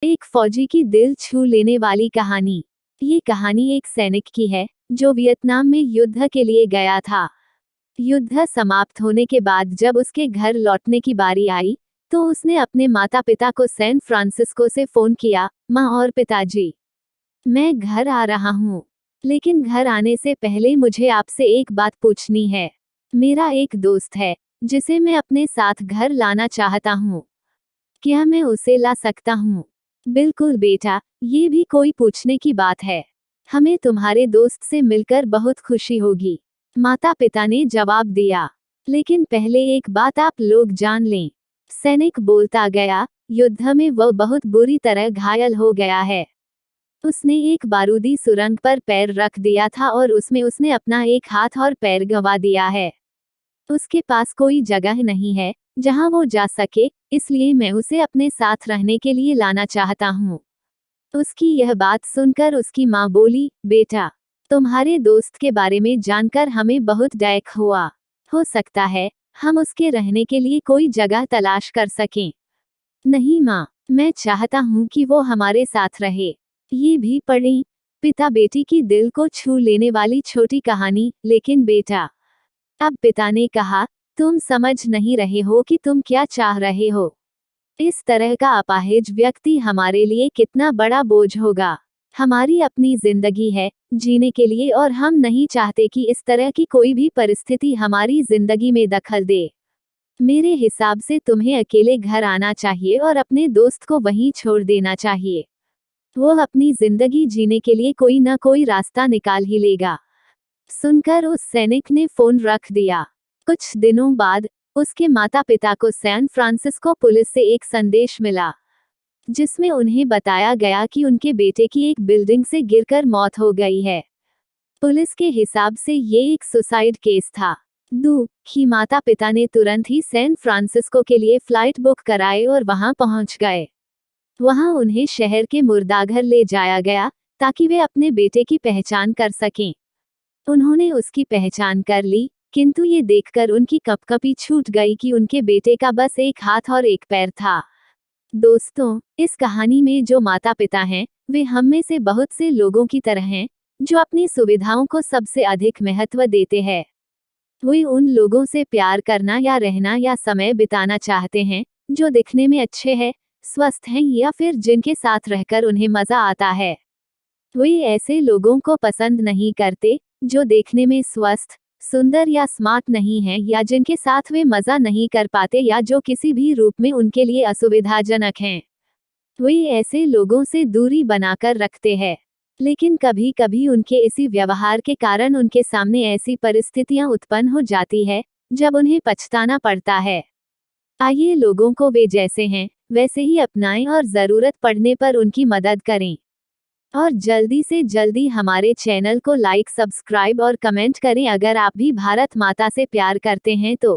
एक फौजी की दिल छू लेने वाली कहानी। ये कहानी एक सैनिक की है जो वियतनाम में युद्ध के लिए गया था। युद्ध समाप्त होने के बाद जब उसके घर लौटने की बारी आई तो उसने अपने माता पिता को सैन फ्रांसिस्को से फोन किया, माँ और पिताजी, मैं घर आ रहा हूँ, लेकिन घर आने से पहले मुझे आपसे एक बात पूछनी है। मेरा एक दोस्त है जिसे मैं अपने साथ घर लाना चाहता हूँ, क्या मैं उसे ला सकता हूँ? बिल्कुल बेटा, ये भी कोई पूछने की बात है। हमें तुम्हारे दोस्त से मिलकर बहुत खुशी होगी, माता पिता ने जवाब दिया। लेकिन पहले एक बात आप लोग जान लें, सैनिक बोलता गया, युद्ध में वह बहुत बुरी तरह घायल हो गया है। उसने एक बारूदी सुरंग पर पैर रख दिया था और उसमें उसने अपना एक हाथ और पैर गंवा दिया है। उसके पास कोई जगह नहीं है जहां वो जा सके, इसलिए मैं उसे अपने साथ रहने के लिए लाना चाहता हूँ। उसकी यह बात सुनकर उसकी माँ बोली, बेटा, तुम्हारे दोस्त के बारे में जानकर हमें बहुत डैक हुआ। हो सकता है हम उसके रहने के लिए कोई जगह तलाश कर सकें। नहीं माँ, मैं चाहता हूँ कि वो हमारे साथ रहे। ये भी पढ़ें। पिता बेटी की दिल को छू लेने वाली छोटी कहानी। लेकिन बेटा, अब पिता ने कहा, तुम समझ नहीं रहे हो कि तुम क्या चाह रहे हो। इस तरह का अपाहिज व्यक्ति हमारे लिए कितना बड़ा बोझ होगा। हमारी अपनी जिंदगी है जीने के लिए और हम नहीं चाहते कि इस तरह की कोई भी परिस्थिति हमारी जिंदगी में दखल दे। मेरे हिसाब से तुम्हें अकेले घर आना चाहिए और अपने दोस्त को वहीं छोड़ देना चाहिए। वो अपनी जिंदगी जीने के लिए कोई ना कोई रास्ता निकाल ही लेगा। सुनकर उस सैनिक ने फोन रख दिया। कुछ दिनों बाद उसके माता पिता को सैन फ्रांसिस्को पुलिस से एक संदेश मिला, जिसमें उन्हें बताया गया कि उनके बेटे की एक बिल्डिंग से गिरकर मौत हो गई है। पुलिस के हिसाब से ये एक सुसाइड केस था। दुखी माता पिता ने तुरंत ही सैन फ्रांसिस्को के लिए फ्लाइट बुक कराए और वहां पहुंच गए। वहां उन्हें शहर के मुर्दाघर ले जाया गया ताकि वे अपने बेटे की पहचान कर सकें। उन्होंने उसकी पहचान कर ली, किंतु ये देखकर उनकी कपकपी छूट गई कि उनके बेटे का बस एक हाथ और एक पैर था। दोस्तों, इस कहानी में जो माता पिता हैं, वे हम में से बहुत से लोगों की तरह हैं, जो अपनी सुविधाओं को सबसे अधिक महत्व देते हैं। वे उन लोगों से प्यार करना या रहना या समय बिताना चाहते हैं, जो दिखने में अच्छे हैं, स्वस्थ हैं या फिर जिनके साथ रहकर उन्हें मजा आता है। वे ऐसे लोगों को पसंद नहीं करते, जो देखने में स्वस्थ, सुंदर या स्मार्ट नहीं हैं या जिनके साथ वे मजा नहीं कर पाते या जो किसी भी रूप में उनके लिए असुविधाजनक हैं। वे ऐसे लोगों से दूरी बनाकर रखते हैं। लेकिन कभी कभी उनके इसी व्यवहार के कारण उनके सामने ऐसी परिस्थितियां उत्पन्न हो जाती है जब उन्हें पछताना पड़ता है। आइए लोगों को वे जैसे हैं वैसे ही अपनाएं और जरूरत पड़ने पर उनकी मदद करें। और जल्दी से जल्दी हमारे चैनल को लाइक, सब्सक्राइब और कमेंट करें अगर आप भी भारत माता से प्यार करते हैं तो।